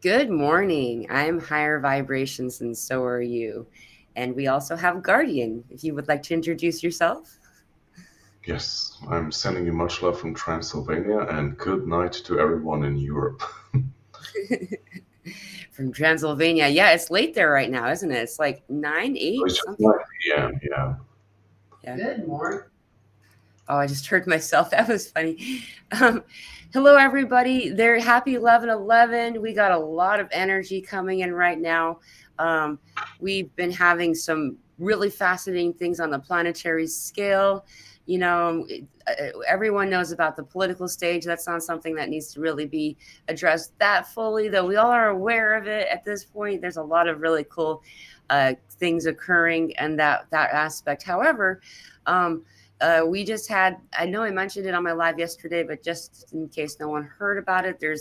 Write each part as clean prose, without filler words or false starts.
Good morning. I'm higher vibrations and so are you. And we also have Guardian. If you would like to introduce yourself. Yes, I'm sending you much love from Transylvania and good night to everyone in Europe. From Transylvania. Yeah, it's late there right now, isn't it? It's like 9, 8, It's just something. 9 p.m. Yeah. Yeah. Good morning. Oh, I just heard myself. That was funny. Um, Hello, everybody. There, happy 11/11. We got a lot of energy coming in right now. Um, we've been having some really fascinating things on the planetary scale. Everyone knows about the political stage. That's not something that needs to really be addressed that fully, though we all are aware of it at this point. There's a lot of really cool things occurring and that aspect. However, we just had, I know I mentioned it on my live yesterday, but just in case no one heard about it, there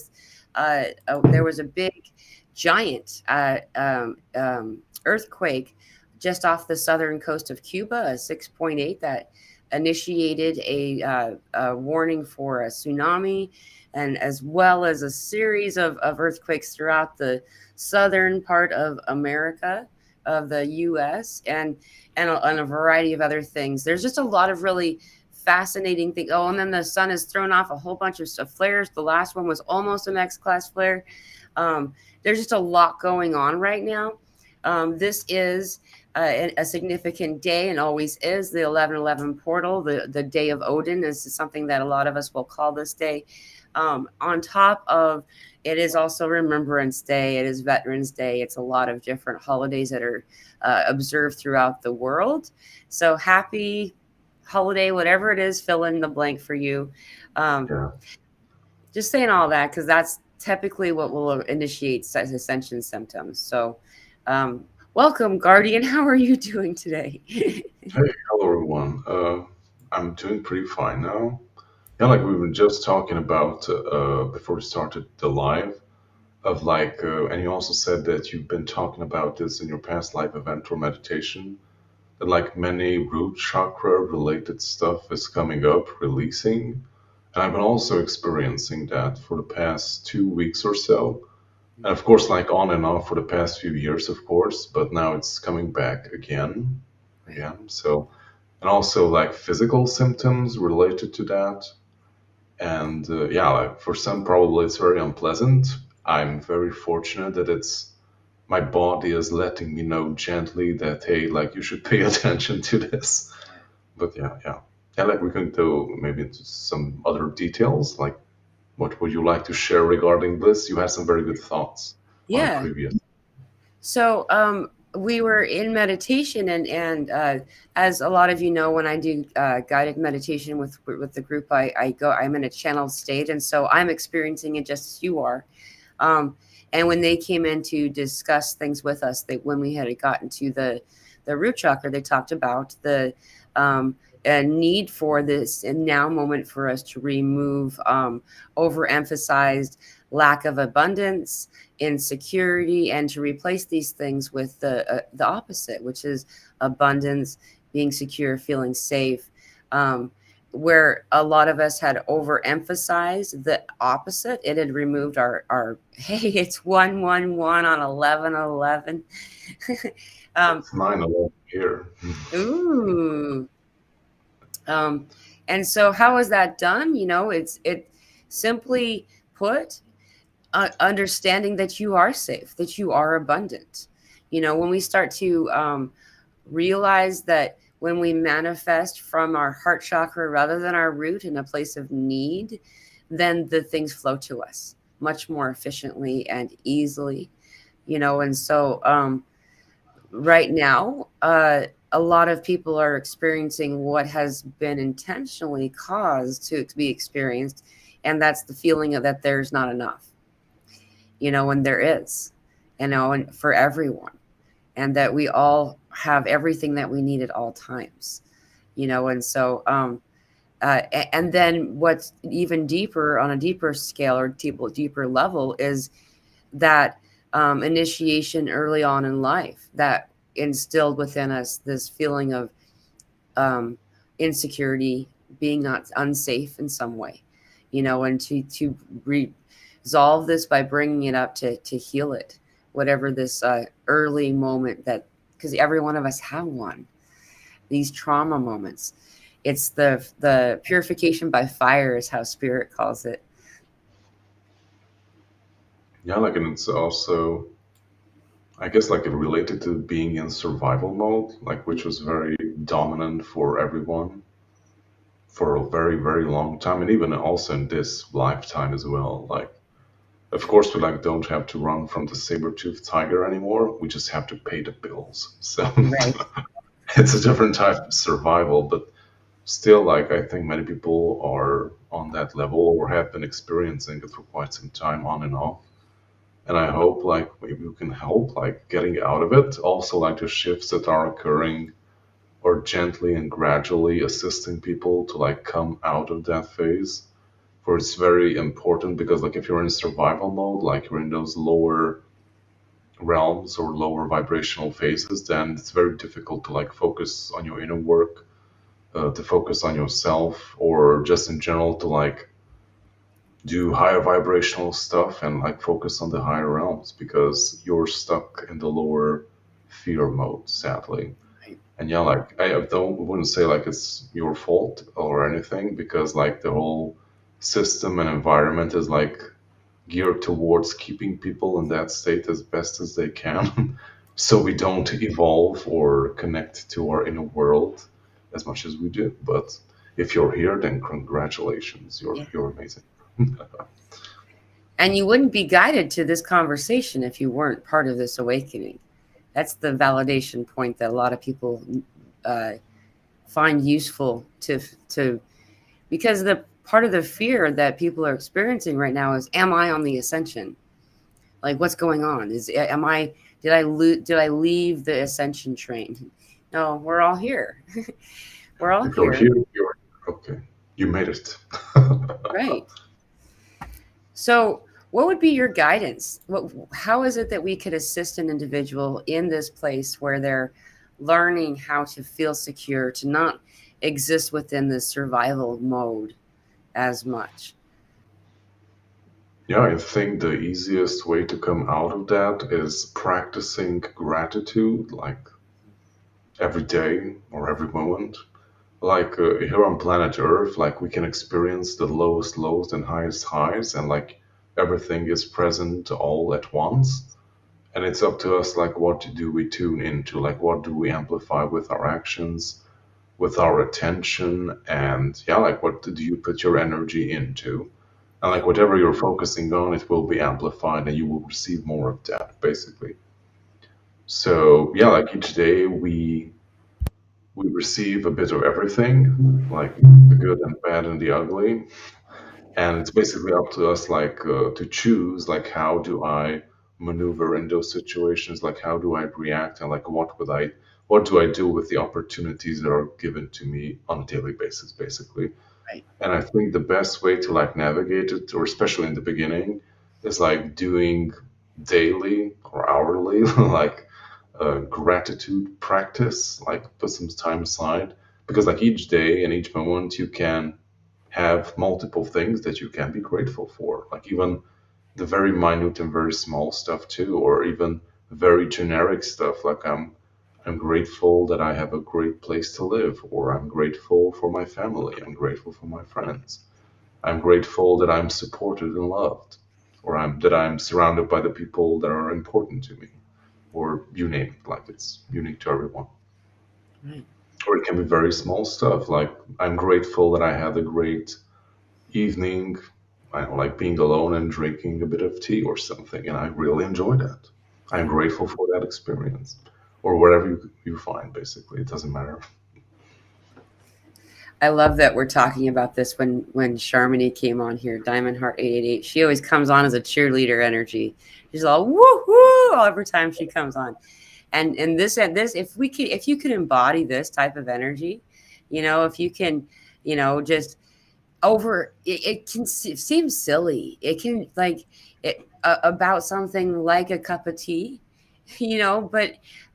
was a big giant earthquake just off the southern coast of Cuba, a 6.8 that initiated a warning for a tsunami, and as well as a series of earthquakes throughout the southern part of America, of the US, and a variety of other things. There's just a lot of really fascinating things. Oh, and then the sun has thrown off a whole bunch of flares. The last one was almost an X class flare. There's just a lot going on right now. This is a significant day and always is. The 11/11 portal, the day of Odin, is something that a lot of us will call this day. On top of it is also Remembrance Day. It is Veterans Day. It's a lot of different holidays that are observed throughout the world. So happy holiday, whatever it is, fill in the blank for you. Um, Yeah. just saying all that because that's typically what will initiate ascension symptoms. So, welcome, Guardian. How are you doing today? Hey, hello everyone. I'm doing pretty fine now. Yeah, like we were just talking about before we started the live, and you also said that you've been talking about this in your past live event or meditation, that like many root chakra related stuff is coming up, releasing. And I've been also experiencing that for the past 2 weeks or so. And of course, like on and off for the past few years, of course, but now it's coming back again. Right. Yeah. So, and also like physical symptoms related to that. And yeah, like for some, probably it's very unpleasant. I'm very fortunate that it's my body is letting me know gently that, hey, like you should pay attention to this. But yeah, yeah. Yeah, like we can go maybe into some other details, like what would you like to share regarding this? You had some very good thoughts on a Yeah. previous. So, we were in meditation, and as a lot of you know, when I do guided meditation with the group, I'm in a channeled state, and so I'm experiencing it just as you are. Um, and when they came in to discuss things with us, when we had gotten to the root chakra, they talked about the a need for this and now moment for us to remove overemphasized lack of abundance, insecurity, and to replace these things with the opposite, which is abundance, being secure, feeling safe. Where a lot of us had overemphasized the opposite, it had removed our hey, it's 111 on 11/11. um, It's 9/11 here. ooh. Um, and so how is that done? It simply put, understanding that you are safe, that you are abundant. When we start to realize that when we manifest from our heart chakra rather than our root in a place of need, then the things flow to us much more efficiently and easily. And so right now, a lot of people are experiencing what has been intentionally caused to be experienced, and that's the feeling of that there's not enough, and there is, and for everyone, and that we all have everything that we need at all times, and so and then what's even deeper on a deeper scale or deeper level is that initiation early on in life that instilled within us this feeling of um, insecurity, being not unsafe in some way, and to resolve this by bringing it up to heal it, whatever this early moment that, because every one of us have one, these trauma moments. It's the purification by fire is how spirit calls it. Yeah, like, and it's also, I guess, like, it related to being in survival mode, like, which was very dominant for everyone for a very, very long time, and even also in this lifetime as well. Like, of course, we like don't have to run from the saber-toothed tiger anymore. We just have to pay the bills. So Right. it's a different type of survival, but still, like, I think many people are on that level or have been experiencing it for quite some time on and off. And I hope, like, maybe we can help, like, getting out of it. Also, like, the shifts that are occurring or gently and gradually assisting people to, like, come out of that phase. For it's very important because, like, if you're in survival mode, like, you're in those lower realms or lower vibrational phases, then it's very difficult to, like, focus on your inner work, to focus on yourself, or just in general to, like, do higher vibrational stuff and, like, focus on the higher realms because you're stuck in the lower fear mode, sadly. Right. And yeah, like, I don't wouldn't say like it's your fault or anything because, like, the whole system and environment is, like, geared towards keeping people in that state as best as they can, so we don't evolve or connect to our inner world as much as we do. But if you're here, then congratulations, Yeah. you're amazing. And you wouldn't be guided to this conversation if you weren't part of this awakening. That's the validation point that a lot of people uh, find useful to because the part of the fear that people are experiencing right now is, am I on the ascension? Like, what's going on? Is am I did I leave the ascension train? No, we're all here. We're all If you're here. here, you're okay. You made it. Right. So, what would be your guidance? How is it that we could assist an individual in this place where they're learning how to feel secure, to not exist within the survival mode as much? Yeah, I think the easiest way to come out of that is practicing gratitude, like, every day or every moment. Like, here on planet Earth, like, we can experience the lowest lows and highest highs, and, like, everything is present all at once. And it's up to us, like, what do we tune into? Like, what do we amplify with our actions, with our attention, and yeah, like, what do you put your energy into? And, like, whatever you're focusing on, it will be amplified and you will receive more of that, basically. So yeah, like, each day we receive a bit of everything, like the good and bad and the ugly, and it's basically up to us, like, to choose, like, how do I maneuver in those situations, like, how do I react, and, like, what do I do with the opportunities that are given to me on a daily basis, basically. Right. And I think the best way to, like, navigate it, or especially in the beginning, is, like, doing daily or hourly like, gratitude practice, like, put some time aside, because, like, each day and each moment you can have multiple things that you can be grateful for, like, even the very minute and very small stuff too, or even very generic stuff, like, I'm grateful that I have a great place to live, or I'm grateful for my family, I'm grateful for my friends, I'm grateful that I'm supported and loved, or that I'm surrounded by the people that are important to me, or you name it, like, it's unique to everyone. Right. Or it can be very small stuff, like, I'm grateful that I had a great evening. I don't like being alone and drinking a bit of tea or something, and I really enjoy that. I'm Yeah. grateful for that experience, or whatever you find. Basically, it doesn't matter. I love that we're talking about this when Charmony came on here, Diamond Heart 888. She always comes on as a cheerleader energy. She's all woo woo every time she comes on. And this if you can embody this type of energy, if you can, just it can seem silly. It can like it about something like a cup of tea, but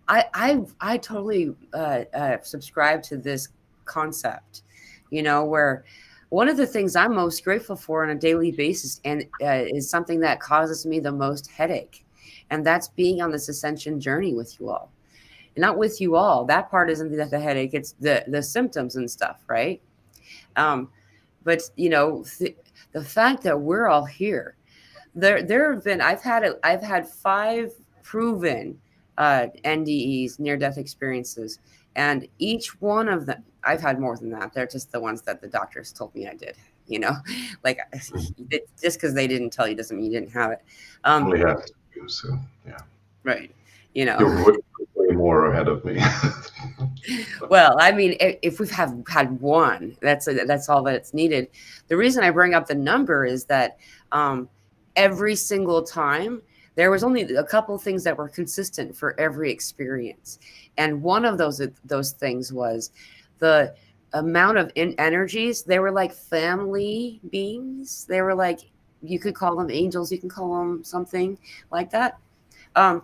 I totally subscribe to this concept, where One of the things I'm most grateful for on a daily basis and is something that causes me the most headache, and that's being on this ascension journey with you all. And not with you all. That part isn't the headache; it's the symptoms and stuff, right? Um, but the fact that we're all here. There have been I've had 5 proven NDEs, near death experiences, and each one of them, I've had more than that. They're just the ones that the doctors told me I did. You know, like just because they didn't tell you doesn't mean you didn't have it. Um, Only have to, so yeah. right. You know, You're way more ahead of me. well, I mean, if we've had one, that's all that it's needed. The reason I bring up the number is that um, every single time there was only a couple of things that were consistent for every experience, and one of those things was the amount of energies. They were like family beings. They were like, you could call them angels, you can call them something like that. Um,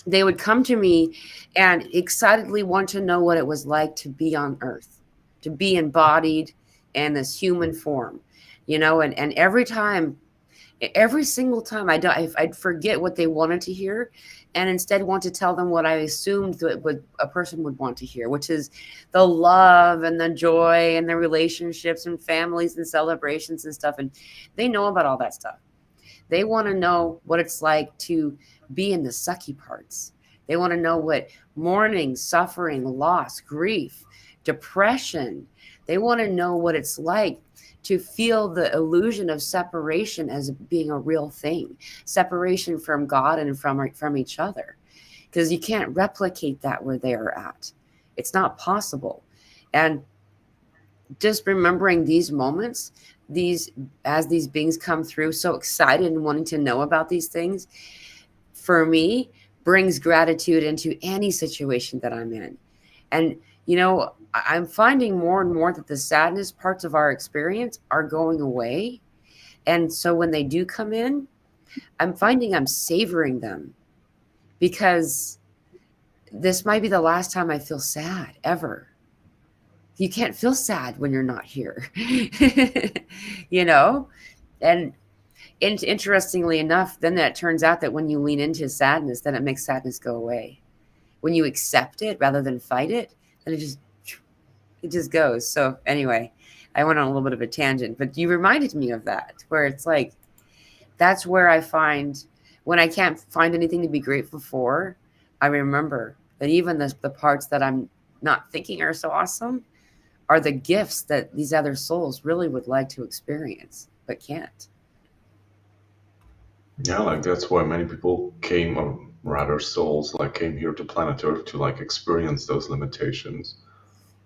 they would come to me and excitedly want to know what it was like to be on earth, to be embodied in this human form, and every single time I'd forget what they wanted to hear and instead want to tell them what I assumed that a person would want to hear, which is the love and the joy and the relationships and families and celebrations and stuff. And they know about all that stuff. They want to know what it's like to be in the sucky parts. They want to know what mourning, suffering, loss, grief, depression, they want to know what it's like to feel the illusion of separation as being a real thing, separation from God and from each other, because you can't replicate that where they are at. It's not possible. And just remembering these moments, these as these beings come through so excited and wanting to know about these things, for me, brings gratitude into any situation that I'm in. And I'm finding more and more that the sadness parts of our experience are going away. And so when they do come in, I'm finding I'm savoring them, because this might be the last time I feel sad ever. You can't feel sad when you're not here. you know and interestingly enough, then that turns out that when you lean into sadness, then it makes sadness go away. When you accept it rather than fight it, then it just goes. So anyway, I went on a little bit of a tangent, but you reminded me of that, where it's like, that's where I find, when I can't find anything to be grateful for, I remember that even the parts that I'm not thinking are so awesome are the gifts that these other souls really would like to experience but can't. Yeah, like that's why many people came, or rather souls, like came here to planet Earth to like experience those limitations.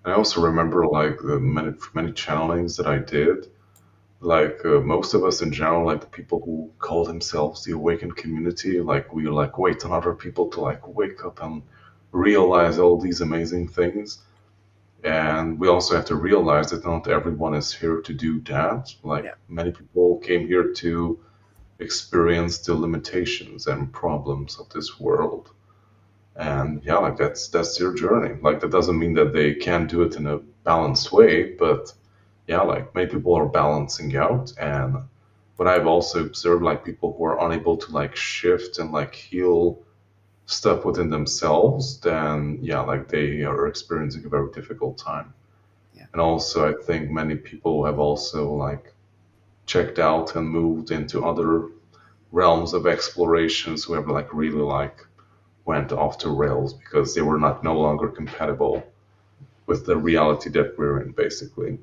I also remember like the many channelings that I did. Like most of us in general, like the people who call themselves the awakened community, like we like wait on other people to like wake up and realize all these amazing things. And we also have to realize that not everyone is here to do that. Like Yeah. many people came here to experience the limitations and problems of this world. And yeah, like that's their journey. Like that doesn't mean that they can't do it in a balanced way, but yeah, like many people are balancing out. And what I've also observed, like people who are unable to like shift and like heal stuff within themselves, then yeah, like they are experiencing a very difficult time. Yeah. And also, I think many people have also like checked out and moved into other realms of explorations who have like really like went off the rails because they were not no longer compatible with the reality that we're in, basically.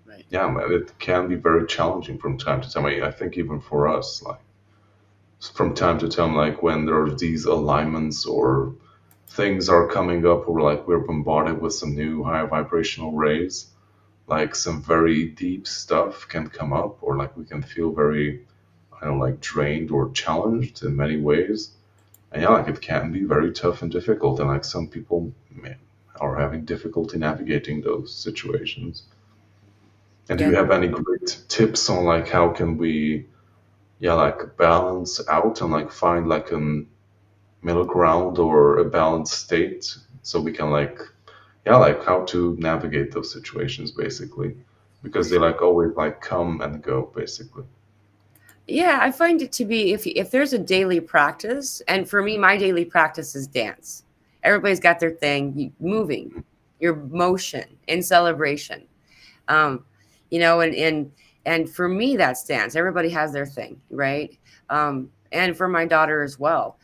Right. Yeah, man, it can be very challenging from time to time. I think even for us, like from time to time, like when there's these alignments or things are coming up, or like we're bombarded with some new high vibrational rays, like some very deep stuff can come up, or like we can feel very, I don't know, like drained or challenged in many ways. And yeah, like it can be very tough and difficult, and like some people are having difficulty navigating those situations. And do Yeah. you have any great tips on like how can we, yeah, like balance out and like find like a middle ground or a balanced state so we can like, yeah, like how to navigate those situations basically? because they like always like come and go basically. Yeah, I find it to be, if there's a daily practice, and for me, my daily practice is dance. Everybody's got their thing, moving, your motion in celebration. Um, and for me, that's dance. Everybody has their thing, right? And for my daughter as well.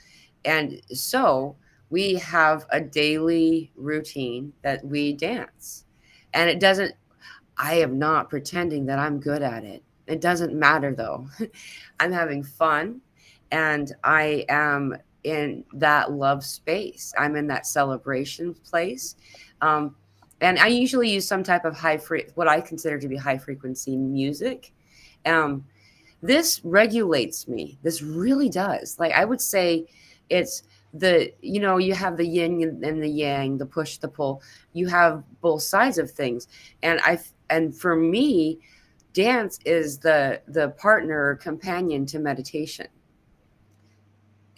And so we have a daily routine that we dance. And it doesn't, I am not pretending that I'm good at it. It doesn't matter though. I'm having fun and I am in that love space. I'm in that celebration place. Um, and I usually use some type of what I consider to be high frequency music. Um, this regulates me. This really does. Like I would say it's you have the yin and the yang, the push, the pull. You have both sides of things. And for me, dance is the partner or companion to meditation.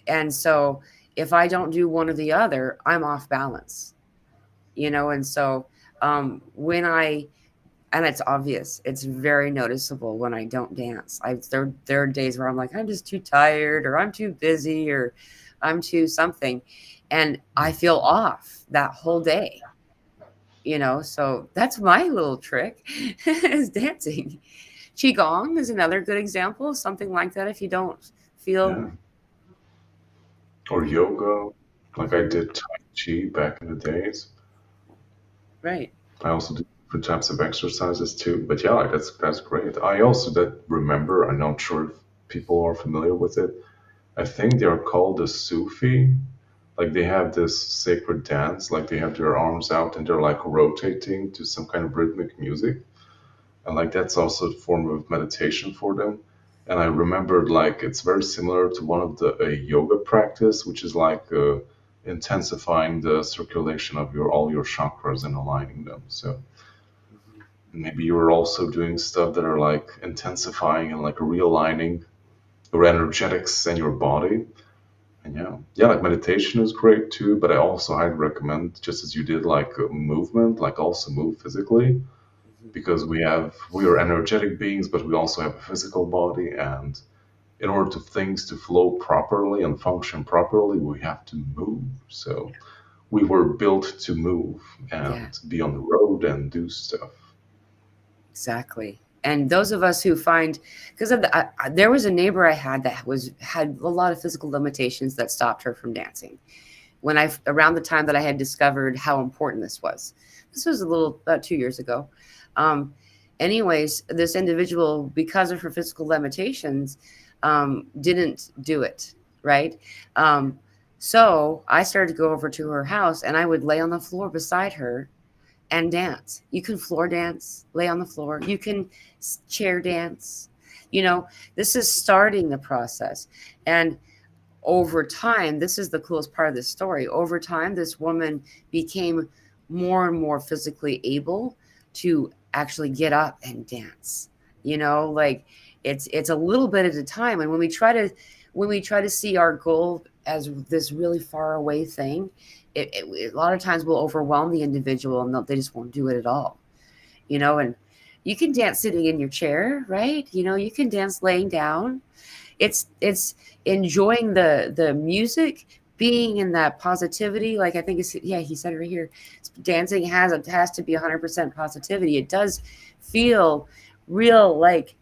And so if I don't do one or the other, I'm off balance, and so when I and it's obvious, it's very noticeable when I don't dance. There are days where I'm like, I'm just too tired, or I'm too busy, or I'm too something, and I feel off that whole day. So that's my little trick is dancing. Qigong is another good example of something like that. If you don't feel Yeah, or yoga. Like I Mhm. did Tai Chi back in the days. Right. I also do different types of exercises too. But yeah, like that's great. I also that remember. I'm not sure if people are familiar with it. I think they are called the Sufi. Like they have this sacred dance. Like they have their arms out and they're like rotating to some kind of rhythmic music. And like that's also a form of meditation for them. And I remembered like it's very similar to one of the yoga practice, which is like intensifying the circulation of your all your chakras and aligning them. So Mhm. maybe you're also doing stuff that are like intensifying and like realigning your energetics and your body. And yeah, like meditation is great too. But I also highly recommend, just as you did, like movement, like also move physically Mhm. because we are energetic beings, but we also have a physical body, and in order to things to flow properly and function properly, we have to move. So we were built to move Yeah, and be on the road and do stuff. exactly. And those of us who find, because there was a neighbor I had that had a lot of physical limitations that stopped her from dancing. Around the time that I had discovered how important this was. This was about 2 years ago. Um, anyways, this individual, because of her physical limitations, didn't do it, right? Um, so I started to go over to her house and I would lay on the floor beside her and dance. You can floor dance, lay on the floor. You can chair dance. You know, this is starting the process. And over time, this is the coolest part of this story. Over time, this woman became more and more physically able to actually get up and dance. Like it's a little bit at a time. And when we try to see our goal as this really far away thing, a lot of times will overwhelm the individual and they just won't do it at all. And you can dance sitting in your chair, right? You can dance laying down. It's enjoying the music, being in that positivity. Like I think it's, yeah, he said it right here. Dancing has to be 100% positivity. It does feel real, like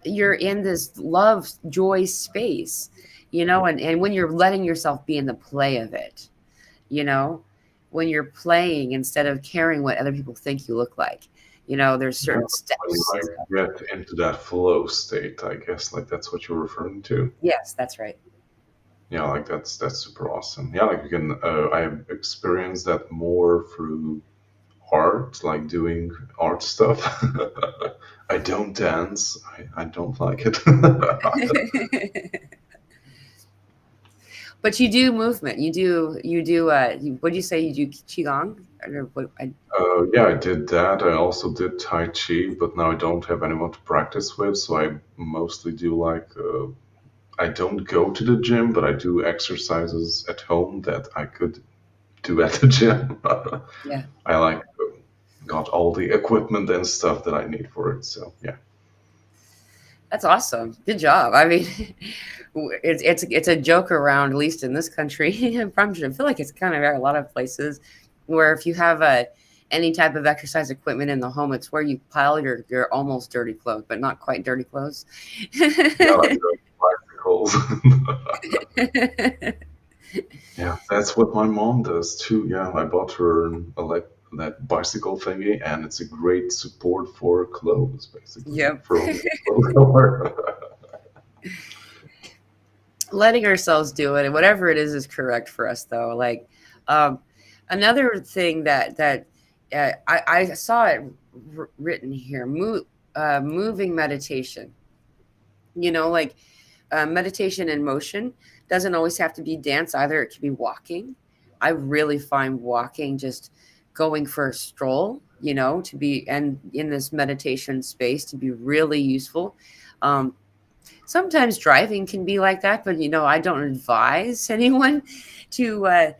you're in this love joy space, and when you're letting yourself be in the play of it, you know when you're playing instead of caring what other people think you look like. There's Yeah, certain when you steps and stuff. like get into that flow state, I guess like that's what you're referring to. Yes, that's right. Yeah, like that's super awesome. Yeah, like you can. I've experienced that more through art, like doing art stuff. I don't dance. I don't like it. But you do movement. What do you say? You do qigong? Or what? Yeah, I did that. I also did Tai Chi, but now I don't have anyone to practice with, so I mostly do like I don't go to the gym, but I do exercises at home that I could do at the gym. Yeah. I like. got all the equipment and stuff that I need for it. So yeah. That's awesome. Good job. I mean, it's a joke around, at least in this country. I feel like it's kind of a lot of places where if you have any type of exercise equipment in the home, it's where you pile your almost dirty clothes, but not quite dirty clothes. Yeah, like the bicycles. Yeah, that's what my mom does too. Yeah, I bought her that bicycle thingy, and it's a great support for clothes, basically, Yep. for all the clothes. Letting ourselves do it, and whatever it is correct for us, though. Like, um, another thing that I saw it written here: moving meditation. Like meditation in motion doesn't always have to be dance either. It could be walking. I really find walking, just going for a stroll, to be and in this meditation space, to be really useful. Um, Sometimes driving can be like that, but I don't advise anyone to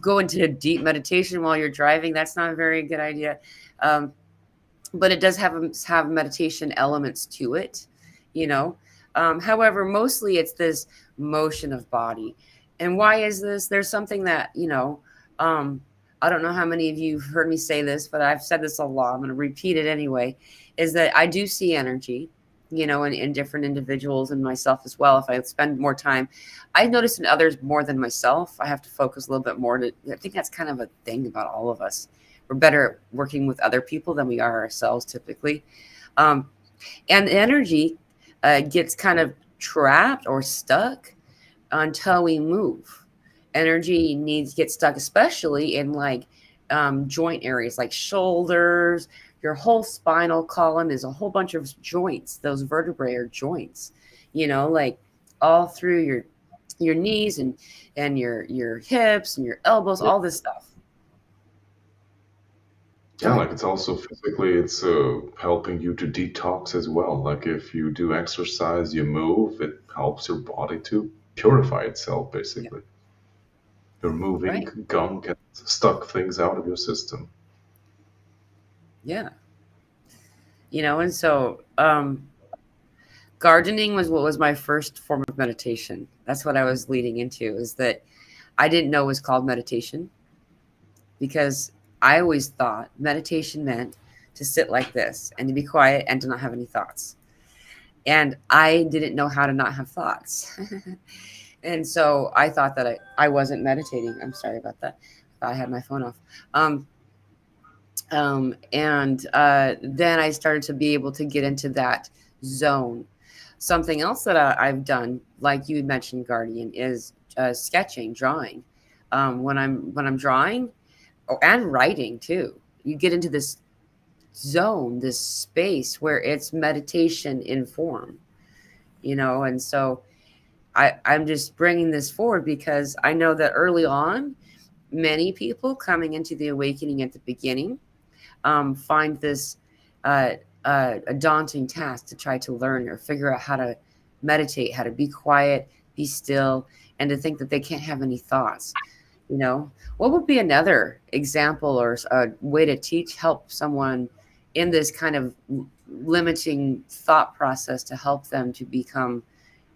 go into a deep meditation while you're driving. That's not a very good idea. Um, but it does have meditation elements to it, you know. However, mostly it's this motion of body. And why is this? There's something that um, I don't know how many of you have heard me say this, but I've said this a lot. I'm going to repeat it anyway. Is that I do see energy, in different individuals and myself as well. If I spend more time, I notice in others more than myself. I have to focus a little bit more. I think that's kind of a thing about all of us. We're better at working with other people than we are ourselves typically. Um, and the energy gets kind of trapped or stuck until we move. Energy needs to get stuck, especially in like joint areas like shoulders. Your whole spinal column is a whole bunch of joints. Those vertebrae are joints, like all through your knees and your hips and your elbows, Yeah, all this stuff. Go yeah, ahead. like it's also physically, it's helping you to detox as well. Like if you do exercise, you move, it helps your body to purify itself, Yeah. basically. You're moving Right. gunk and stuck things out of your system. Yeah. And so gardening was what was my first form of meditation. That's what I was leading into, is that I didn't know it was called meditation, because I always thought meditation meant to sit like this and to be quiet and to not have any thoughts. And I didn't know how to not have thoughts. And so I thought that I wasn't meditating. I'm sorry about that. I had my phone off. Um, and then I started to be able to get into that zone. Something else that I've done, like you mentioned, Guardian, is sketching, drawing. When I'm drawing, and writing too, you get into this zone, this space where it's meditation in form. And so I'm just bringing this forward because I know that early on, many people coming into the awakening at the beginning find this uh, a daunting task to try to learn or figure out how to meditate, how to be quiet, be still, and to think that they can't have any thoughts. What would be another example or a way to help someone in this kind of limiting thought process to help them to become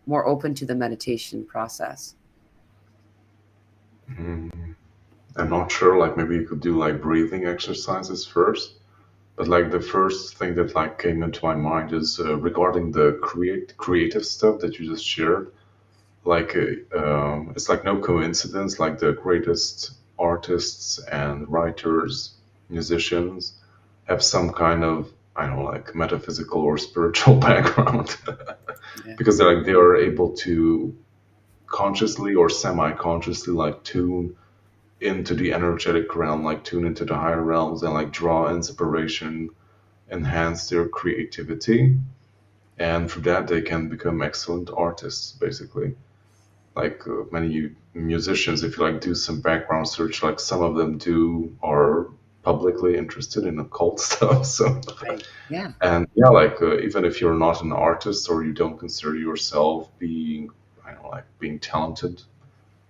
more open to the meditation process? Mm, I'm not sure, like maybe you could do like breathing exercises first. But like the first thing that like came into my mind is regarding the creative stuff that you just shared. Like it's like no coincidence. Like the greatest artists and writers, musicians have some kind of, I don't know, like metaphysical or spiritual background Yeah. because they are able to consciously or semi-consciously like tune into the energetic realm, like tune into the higher realms and like draw inspiration, enhance their creativity, and through that they can become excellent artists, basically. Like many musicians, if you like do some background search, like some of them do are publicly interested in occult stuff. So, Right. Yeah. and yeah, like even if you're not an artist or you don't consider yourself being, I don't know, like being talented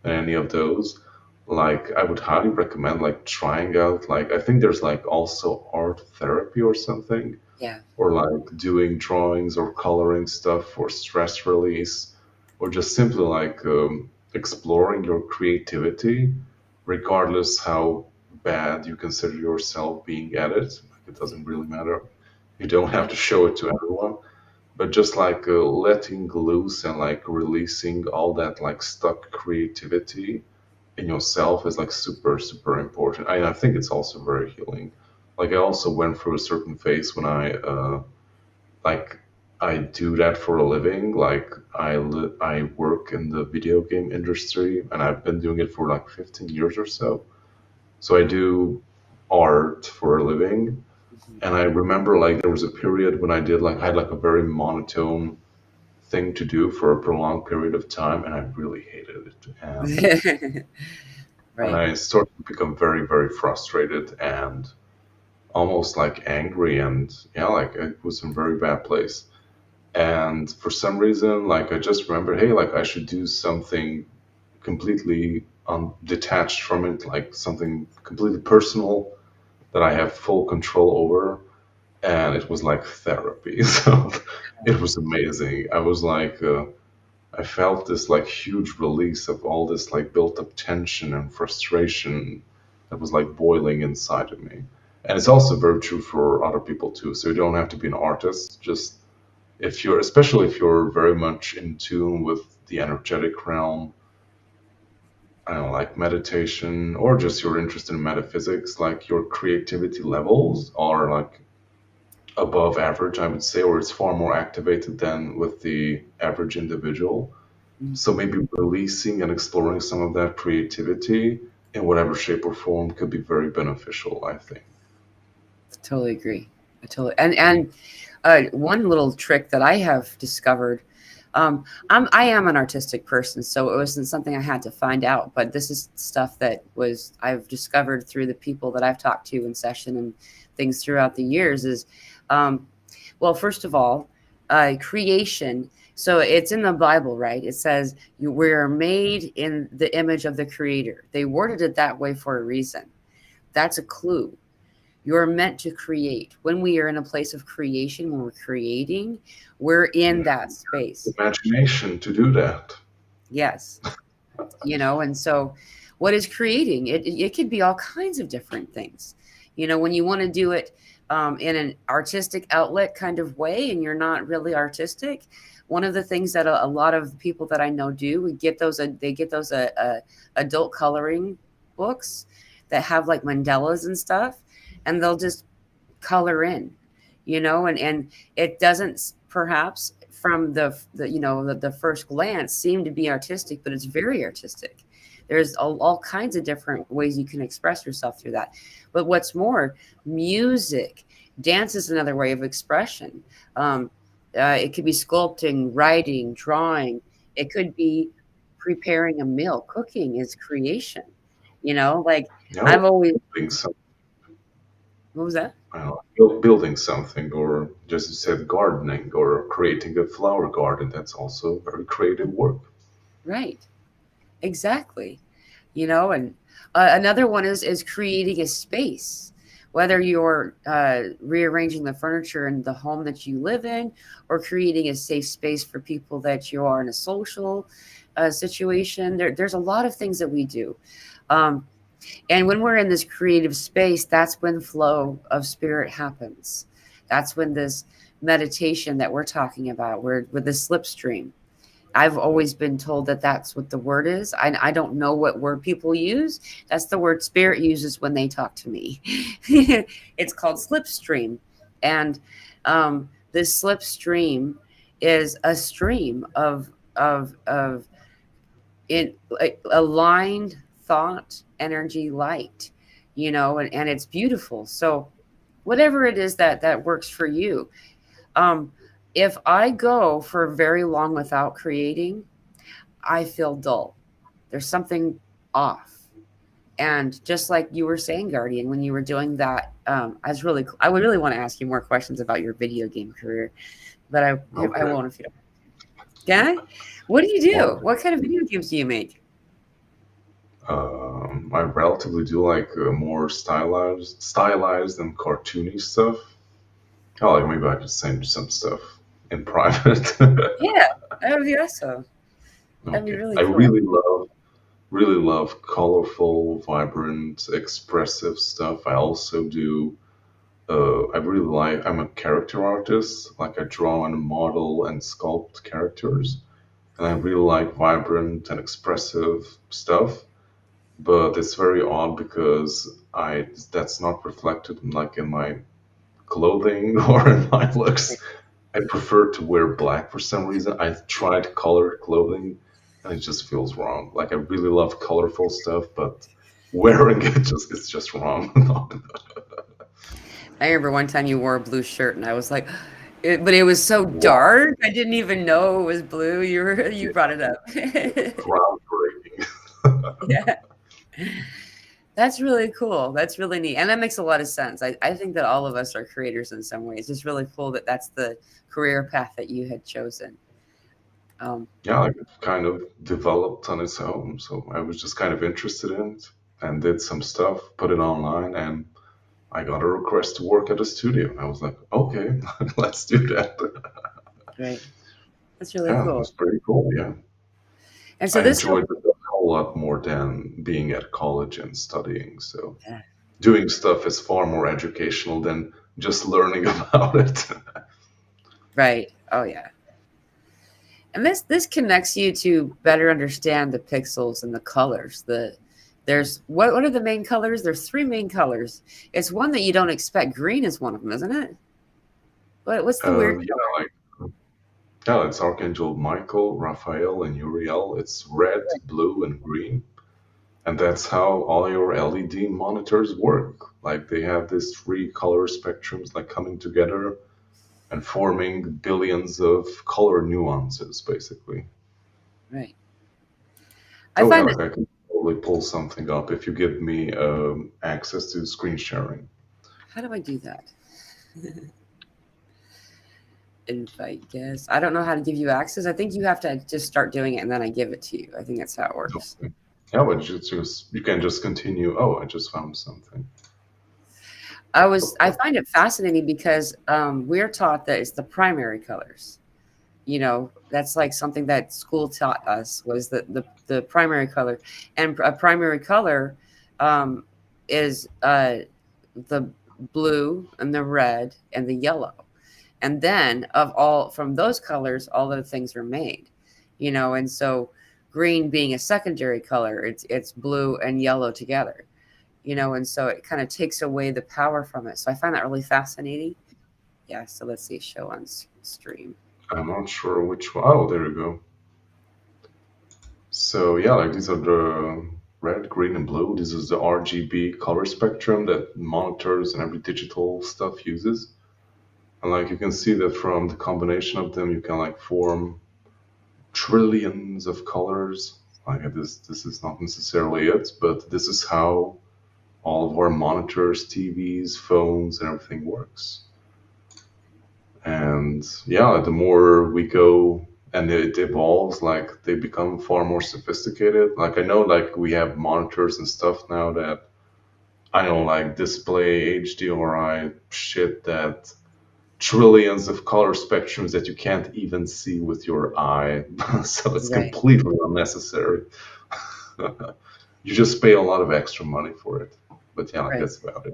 in any of those, like I would highly recommend like trying out, like I think there's like also art therapy or something, Yeah. or like doing drawings or coloring stuff for stress release, or just simply like exploring your creativity, regardless how bad you consider yourself being at it. Like it doesn't really matter. You don't have Right. to show it to everyone, but just like letting loose and like releasing all that like stuck creativity in yourself is like super super important. I think it's also very healing. Like I also went through a certain phase when like I do that for a living. Like I work in the video game industry, and I've been doing it for like 15 years or so. So I do art for a living, Mhm. and I remember like there was a period when I had like a very monotone thing to do for a prolonged period of time, and I really hated it. And Right. I started to become very very frustrated and almost like angry, and yeah, like it was in a very bad place. And for some reason, like I just remember, hey, like I should do something completely detached from it, like something completely personal that I have full control over. And it was like therapy. So it was amazing. I was like, I felt this like huge release of all this like built up tension and frustration that was like boiling inside of me. And it's also very true for other people too. So you don't have to be an artist. Just if you're, especially if you're very much in tune with the energetic realm, I don't know, like meditation, or just you're interested in metaphysics, like your creativity levels are like above average, I would say, or it's far more activated than with the average individual. So Mhm. maybe releasing and exploring some of that creativity in whatever shape or form could be very beneficial, I think. Totally agree. I totally and one little trick that I have discovered. I am an artistic person, so it wasn't something I had to find out. But this is stuff that was I've discovered through the people that I've talked to in session and things throughout the years. Is um, well, first of all, creation. So it's in the Bible, right? It says we're made in the image of the Creator. They worded it that way for a reason. That's a clue. You're meant to create. When we are in a place of creation, when we're creating, we're in that space. Imagination to do that. Yes. And so what is creating? It could be all kinds of different things. When you want to do it in an artistic outlet kind of way and you're not really artistic, one of the things that a lot of people that I know do, they get those adult coloring books that have like mandalas and stuff, and they'll just color in, and it doesn't perhaps from the first glance seem to be artistic, but it's very artistic. There's all kinds of different ways you can express yourself through that. But what's more, music, dance is another way of expression. um, it could be sculpting, writing, drawing. It could be preparing a meal. Cooking is creation. Like You know, I've always building some, what was that? I don't know, building something, or just you said gardening, or creating a flower garden. That's also very creative work. Right. Exactly. And another one is creating a space, whether you're rearranging the furniture in the home that you live in, or creating a safe space for people that you are in a social situation. There's a lot of things that we do. Um, and when we're in this creative space, that's when flow of spirit happens. That's when this meditation that we're talking about, where with the slipstream, I've always been told that that's what the word is. I don't know what word people use. That's the word spirit uses when they talk to me. It's called slipstream. And this slipstream is a stream of like, aligned thought, energy, light, and it's beautiful. So whatever it is that works for you. Um, if I go for very long without creating, I feel dull. There's something off. And just like you were saying, Guardian, when you were doing that, I would really want to ask you more questions about your video game career, but I Okay. won't if you don't. Okay? What do you Well, do? What kind of video games do you make? I relatively do like more stylized and cartoony stuff. Oh, like maybe I could send you some stuff in private. Yeah, that would be awesome. That'd be Okay. really I cool. really love colorful, vibrant, expressive stuff. I also do. I really like. I'm a character artist. Like I draw and model and sculpt characters, and I really like vibrant and expressive stuff. But it's very odd because I that's not reflected like in my clothing or in my looks. I prefer to wear black for some reason. I've tried colored clothing and it just feels wrong. Like I really love colorful stuff, but wearing it just it's just wrong. I remember one time you wore a blue shirt, and I was like, but it was so Wow, dark. I didn't even know it was blue. You yeah, brought it up. groundbreaking. Yeah. That's really cool. That's really neat. And that makes a lot of sense. I think that all of us are creators in some ways. It's really cool that that's the career path that you had chosen. Um, Yeah, like it kind of developed on its own. So I was just kind of interested in it and did some stuff, put it online, and I got a request to work at a studio. I was like, okay, let's do that. right. That's really Yeah, it cool. was pretty cool. Yeah. And so I this enjoyed it a whole lot more than being at college and studying. So yeah, doing stuff is far more educational than just learning about it. right. Oh yeah. And this connects you to better understand the pixels and the colors. There's what are the main colors? There's three main colors. It's one that you don't expect. Green is one of them, isn't it? What's the weird Yeah, color? like yeah, it's Archangel Michael, Raphael, and Uriel. It's red, blue, and green, and that's how all your LED monitors work. Like they have these three color spectrums like coming together and forming billions of color nuances, basically. Right. I Oh yeah, find that like I can totally pull something up if you give me access to screen sharing. how do I do that? Invite guests. I don't know how to give you access. I think you have to just start doing it and then I give it to you. I think that's how it works. Okay. Yeah, but you can just continue. Oh, I just found something. I find it fascinating because we're taught that it's the primary colors. That's like something that school taught us was that the primary color, and a primary color um, is the blue and the red and the yellow, and then of all from those colors all the things are made, and so green being a secondary color, it's blue and yellow together, and so it kind of takes away the power from it. So I find that really fascinating. Yeah, so let's see, show on stream. I'm not sure which one. Oh, there you go. So yeah, like these are the red, green, and blue. This is the RGB color spectrum that monitors and every digital stuff uses. And like you can see that from the combination of them, you can like form trillions of colors. Like this is not necessarily it, but this is how all of our monitors, TVs, phones, and everything works. And yeah, the more we go and it evolves, like they become far more sophisticated. Like I know, like we have monitors and stuff now that I know, like display HDRI shit that trillions of color spectrums that you can't even see with your eye. So it's Right. completely unnecessary. You just pay a lot of extra money for it. But yeah, like Right. that's about it.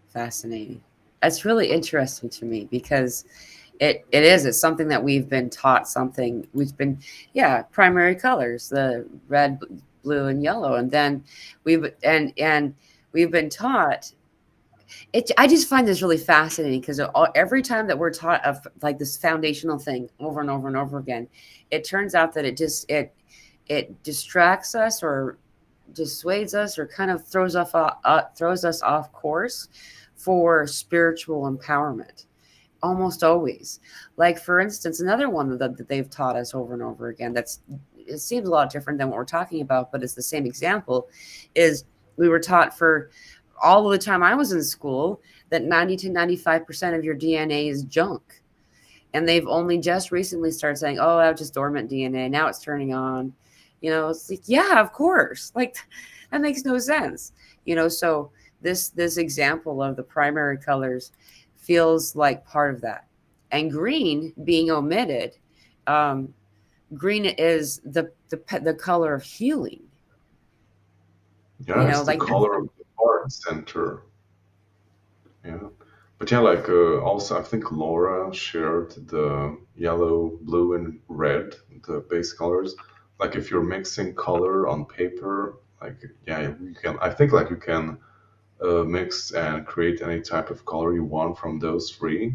Fascinating. That's really interesting to me because it's something that we've been taught, something we've been, yeah, primary colors, the red, blue, and yellow. And then and we've been taught it. I just find this really fascinating because every time that we're taught of like this foundational thing over and over and over again, it turns out that it distracts us or dissuades us or kind of throws us off course for spiritual empowerment, almost always. Like for instance, another one that they've taught us over and over again, it seems a lot different than what we're talking about, but it's the same example, is we were taught for all of the time I was in school that 90 to 95% of your DNA is junk. And they've only just recently started saying, oh, that was just dormant DNA. Now it's turning on. It's like, yeah, of course. Like that makes no sense. So this example of the primary colors feels like part of that. And green being omitted, um, green is the color of healing. Yeah, it's the Like that's color of the heart center. Yeah. But yeah, like also I think Laura shared the yellow, blue, and red, the base colors. Like if you're mixing color on paper, like yeah, you can. I think like you can mix and create any type of color you want from those three.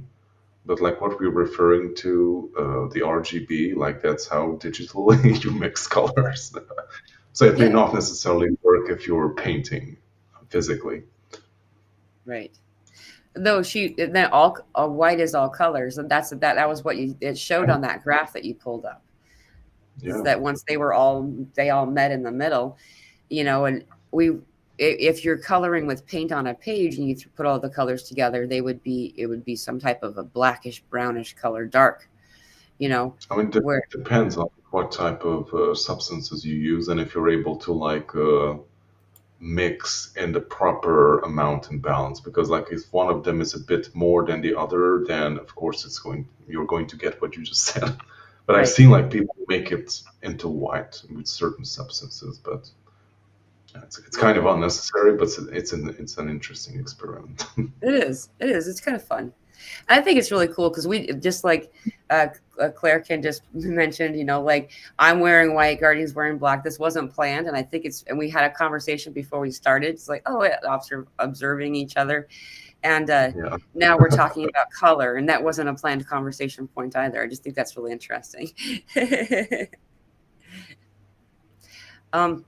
But like what we're referring to, the RGB, like that's how digitally you mix colors. So it may yeah, not necessarily work if you're painting physically. right. Though she then all white is all colors, and that was what it showed on that graph that you pulled up. Is Yeah. that once they all met in the middle, and we if you're coloring with paint on a page and you put all the colors together, it would be some type of a blackish brownish color, dark, you know, I mean, where it depends on what type of substances you use and if you're able to like mix in the proper amount and balance. Because like if one of them is a bit more than the other, then of course you're going to get what you just said. But I've right. seen like people make it into white with certain substances, but it's kind of unnecessary. But it's an interesting experiment. It is it's kind of fun. I think it's really cool because we just like uh, Claire can just mentioned, like I'm wearing white, Guardian's wearing black. This wasn't planned, and I think and we had a conversation before we started. It's like, oh, yeah, observing each other, and Yeah. now we're talking about color, and that wasn't a planned conversation point either. I just think that's really interesting. um,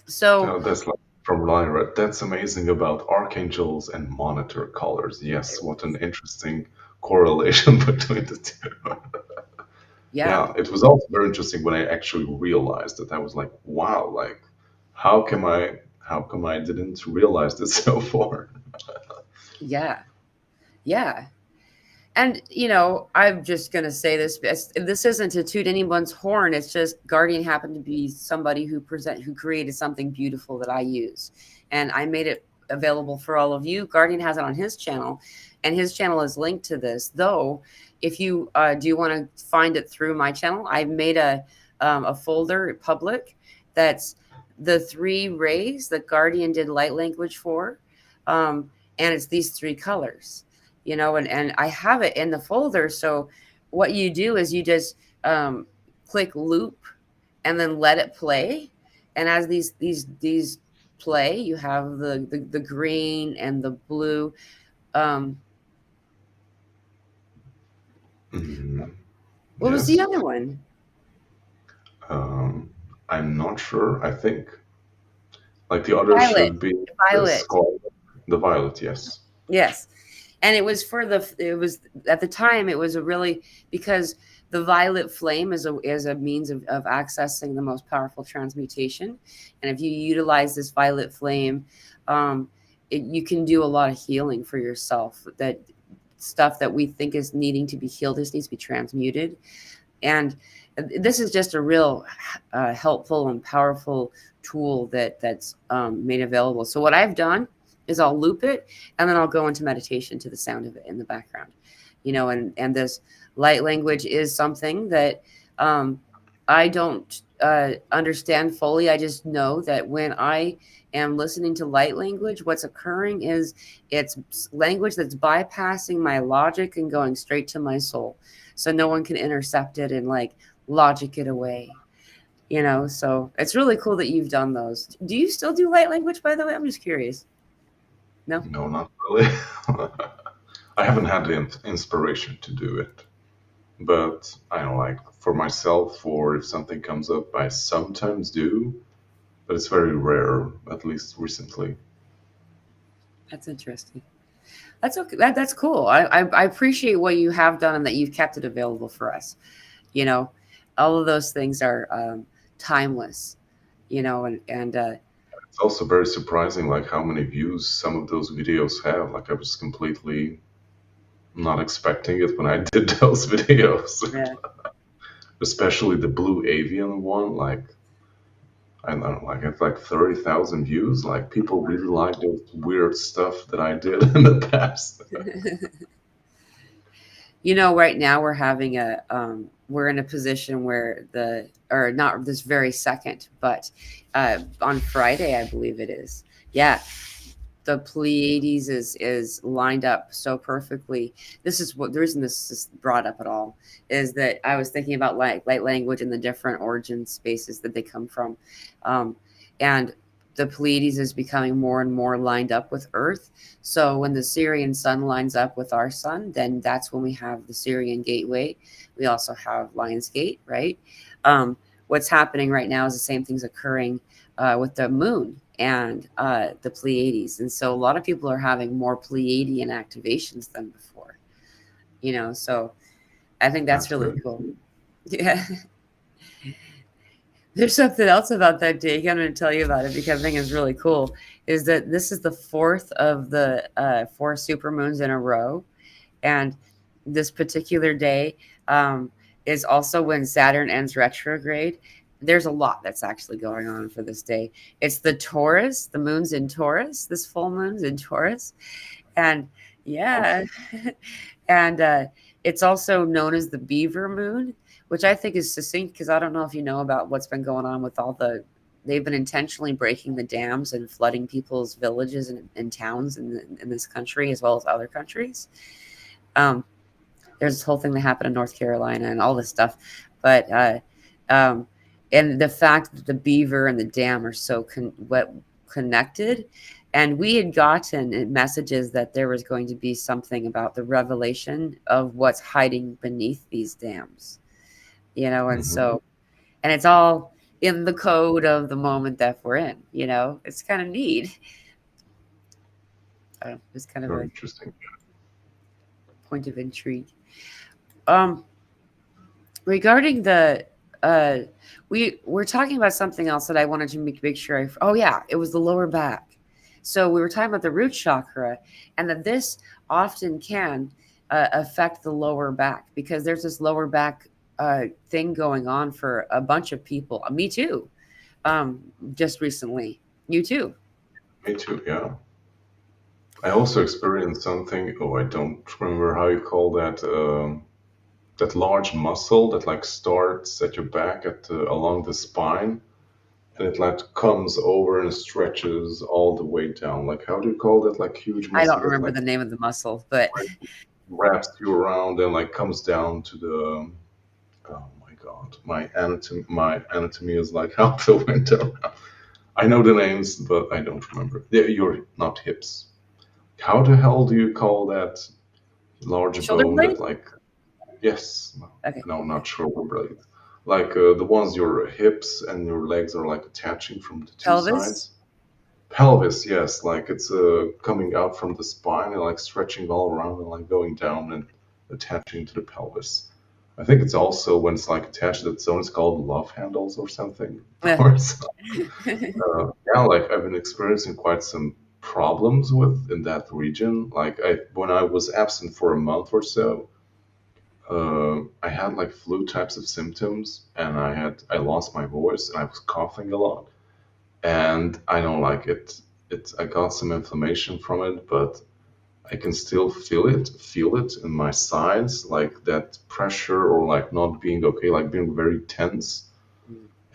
so That's like from Lyra. That's amazing about archangels and monitor colors. Yes, what an interesting correlation between the two. yeah, Yeah, it was also very interesting when I actually realized it. I was like, wow, like how come I didn't realize this so far? yeah, yeah. And I'm just gonna say this isn't to toot anyone's horn. It's just Guardian happened to be somebody who created something beautiful that I use, and I made it available for all of you. Guardian has it on his channel, and his channel is linked to this. Though, if you do want to find it through my channel, I've made a folder public that's the three rays that Guardian did light language for, um, and it's these three colors, and I have it in the folder. So what you do is you just click loop and then let it play. And as these play, you have the green and the blue. Um, Mhm. what was the Yes. other one? Um, I'm not sure. I think like the other Violet. should be the Violet. scarlet, the violet. Yes. Yes. And it was at the time it was a really because the violet flame is a means of accessing the most powerful transmutation. And if you utilize this violet flame, you can do a lot of healing for yourself. That stuff that we think is needing to be healed just needs to be transmuted. And this is just a real helpful and powerful tool that's made available. So what I've done is I'll loop it and then I'll go into meditation to the sound of it in the background. And this light language is something that I don't understand fully. I just know that when I am listening to light language, what's occurring is it's language that's bypassing my logic and going straight to my soul. So no one can intercept it and like logic it away. So it's really cool that you've done those. Do you still do light language, by the way? I'm just curious. No? No, not really. I haven't had the inspiration to do it, but I don't like for myself or if something comes up, I sometimes do, but it's very rare, at least recently. That's interesting. That's okay. That's cool. I appreciate what you have done and that you've kept it available for us. You know, all of those things are timeless. And It's also very surprising, like how many views some of those videos have. Like I was completely not expecting it when I did those videos, yeah, especially the blue avian one. Like I don't know, like it's like 30,000 views. Like people really like those weird stuff that I did in the past. You know, right now we're in a position where or not this very second, but on Friday, I believe it is. Yeah, the Pleiades is lined up so perfectly. This is what the reason this is brought up at all is that I was thinking about light language and the different origin spaces that they come from, um, and the Pleiades is becoming more and more lined up with Earth. So when the Syrian sun lines up with our sun, then that's when we have the Syrian gateway. We also have Lion's Gate, right? Um, what's happening right now is the same things occurring with the moon and the Pleiades. And so a lot of people are having more Pleiadian activations than before, you know, so I think that's That's really really cool. Yeah. There's something else about that day. I'm going to tell you about it because I think it's really cool. Is that this is the fourth of the four supermoons in a row, and this particular day is also when Saturn ends retrograde. There's a lot that's actually going on for this day. It's the Taurus, the moon's in Taurus, this full moon's in Taurus. And yeah, awesome. and it's also known as the Beaver Moon, which I think is succinct because I don't know if you know about what's been going on with all they've been intentionally breaking the dams and flooding people's villages and towns in this country as well as other countries. Um, there's this whole thing that happened in North Carolina and all this stuff, but um, and the fact that the beaver and the dam are so connected, and we had gotten messages that there was going to be something about the revelation of what's hiding beneath these dams, you know, and Hmm. so and it's all in the code of the moment that we're in, you know, it's kind of neat. It's kind of Very a interesting. point of intrigue. Um, regarding the uh we're talking about something else that I wanted to make sure oh yeah, it was the lower back. So we were talking about the root chakra and that this often can affect the lower back because there's this lower back thing going on for a bunch of people, me too, um just recently. You too. Me too, yeah. I also experienced something, oh, I don't remember how you call that, that large muscle that like starts at your back along the spine, and it like comes over and stretches all the way down. Like how do you call that? Like huge I muscle don't that remember like the name of the muscle, but wraps you around and like comes down to the. Oh my God, my anatomy is like out the window. I know the names, but I don't remember. Yeah, you're not hips. How the hell do you call that large shoulder bone blade. that like? Yes, no, Okay. no, not shoulder blade. Like the ones your hips and your legs are like attaching from the two Pelvis. sides. Pelvis, yes, like it's coming out from the spine and like stretching all around and like going down and attaching to the pelvis. I think it's also when it's like attached to its own, it's called love handles or something. Yeah. Or so. Yeah, like I've been experiencing quite some problems with in that region. Like when I was absent for a month or so, I had like flu types of symptoms, and I lost my voice, and I was coughing a lot, and I don't like it. I got some inflammation from it, but I can still feel it in my sides, like that pressure or like not being okay, like being very tense.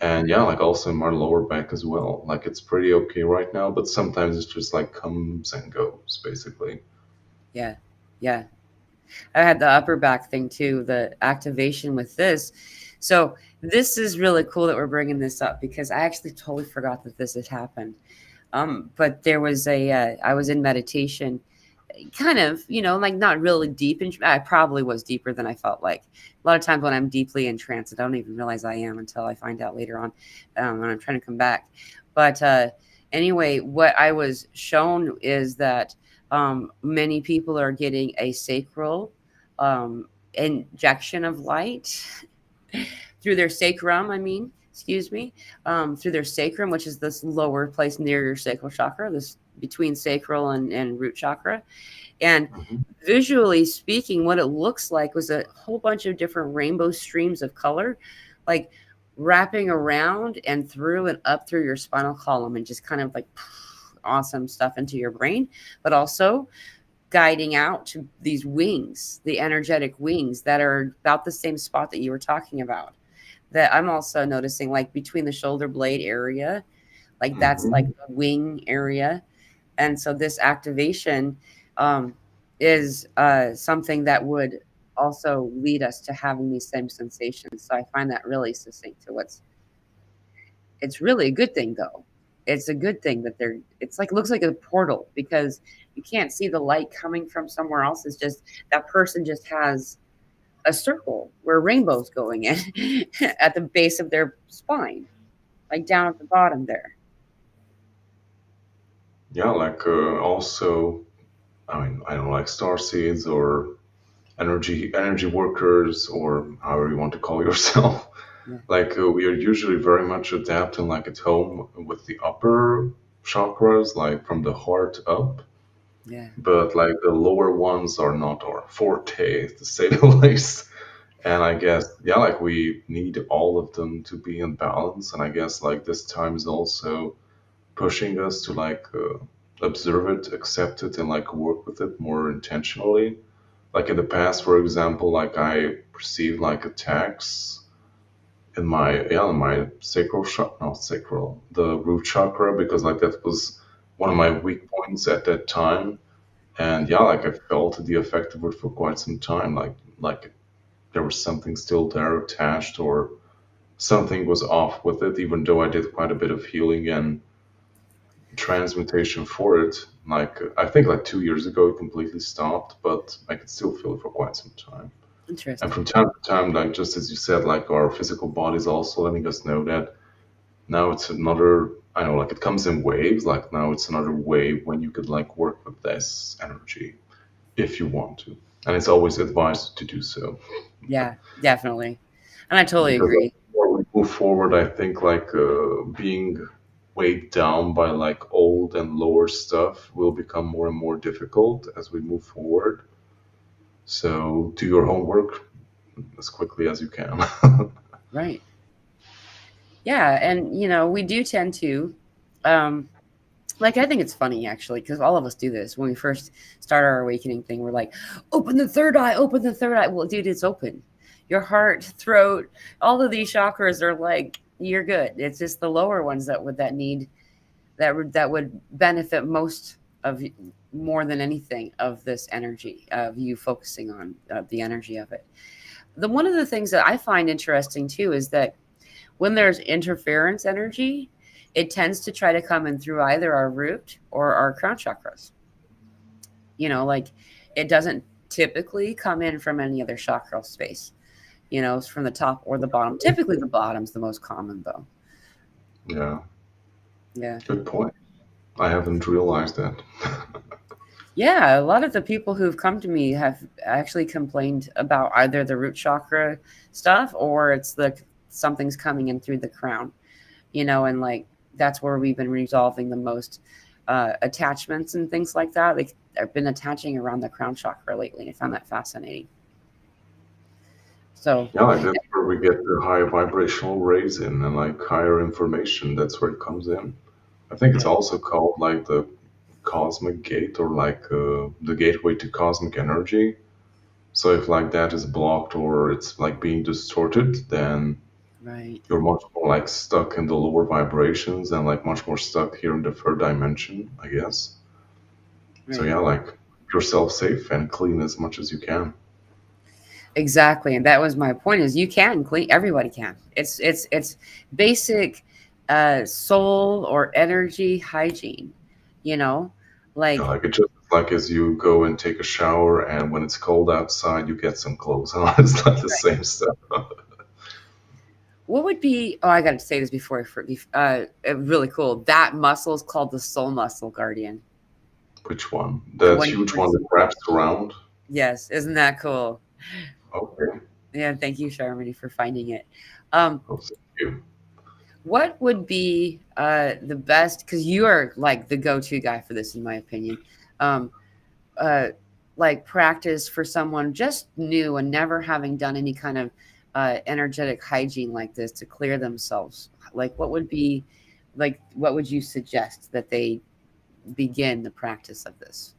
And yeah, like also in my lower back as well. Like it's pretty okay right now, but sometimes it's just like comes and goes, basically. Yeah. Yeah. I had the upper back thing too, the activation with this. So this is really cool that we're bringing this up because I actually totally forgot that this had happened. But there was I was in meditation, kind of, you know, like not really deep. I probably was deeper than I felt like. A lot of times when I'm deeply entranced, I don't even realize I am until I find out later on when I'm trying to come back. But anyway, what I was shown is that many people are getting a sacral injection of light through their sacrum. I mean, excuse me, through their sacrum, which is this lower place near your sacral chakra, this between sacral and root chakra. And Hmm. visually speaking, what it looks like was a whole bunch of different rainbow streams of color, like wrapping around and through and up through your spinal column and just kind of like awesome stuff into your brain, but also guiding out to these wings, the energetic wings that are about the same spot that you were talking about. That I'm also noticing, like between the shoulder blade area, like that's like Hmm. the wing area. And so this activation um, is something that would also lead us to having these same sensations. So I find that really succinct to what's it's really a good thing though. It's a good thing that they're it's like looks like a portal because you can't see the light coming from somewhere else. It's just that person just has a circle where rainbows going in at the base of their spine, like down at the bottom there. Yeah, like also, I mean, I don't know, like star seeds or energy workers or however you want to call yourself. Yeah. Like we are usually very much adapting like at home with the upper chakras, like from the heart up. Yeah. But like the lower ones are not our forte, to say the least. And I guess, yeah, like we need all of them to be in balance. And I guess like this time is also pushing us to like observe it, accept it, and like work with it more intentionally. Like in the past, for example, like I perceived like attacks in my, yeah, in my sacral chakra, not sacral, the root chakra, because like that was one of my Right. weak points at that time. And yeah, like I felt the effect of it for quite some time. Like there was something still there attached, or something was off with it, even though I did quite a bit of healing and transmutation for it. Like I think like 2 years ago it completely stopped, but I could still feel it for quite some time. And Interesting. from time to time, like just as you said, like our physical bodies also letting us know that now it's another, I know, like it comes in waves, like now it's another wave when you could like work with this energy if you want to. And it's always advised to do so. Yeah, definitely. And I totally Because like, agree. the more we move forward, I think like being weighed down by like old and lower stuff will become more and more difficult as we move forward. So do your homework as quickly as you can. Right. Yeah, and we do tend to um like I think it's funny actually because all of us do this when we first start our awakening thing. We're like, open the third eye, open the third eye. Well, dude, it's open. Your heart, throat, all of these chakras are like you're good. It's just the lower ones that need that would benefit most of more than anything of this energy of you focusing on the energy of it. The one of the things that I find interesting too is that when there's interference energy, it tends to try to come in through either our root or our crown chakras. Like it doesn't typically come in from any other chakra space. It's from the top or the bottom. Typically, the bottom's the most common, though. Yeah, Yeah. good point. I haven't realized that. Yeah, a lot of the people who've come to me have actually complained about either the root chakra stuff or it's the something's coming in through the crown, and like that's where we've been resolving the most attachments and things like that. Like I've been attaching around the crown chakra lately. I found that fascinating. So, Yeah, like that's where we get the high vibrational rays in and like higher information. That's where it comes in. I think it's yeah, also called like the cosmic gate or like the gateway to cosmic energy. So if like that is blocked or it's like being distorted, then right, you're much more like stuck in the lower vibrations and like much more stuck here in the third dimension, I guess. So right. yeah, like keep yourself safe and clean as much as you can. Exactly, and that was my point. Is you can clean. Everybody can. It's basic soul or energy hygiene. You know, Yeah, like like it just like as you go and take a shower and when it's cold outside you get some clothes on. It's like the same stuff. what would be? Oh, I got to say this before. Really cool. That muscle is called the soul muscle guardian. Which one? The That one you huge one first. that wraps around? Yes, isn't that cool? Okay. Yeah, thank you, Sharmini, for finding it. Um, Oh, thank you. what would be the best? Because you are like the go-to guy for this, in my opinion. Um, uh, like practice for someone just new and never having done any kind of energetic hygiene like this to clear themselves? Like, what would be, like, what would you suggest that they begin the practice of this?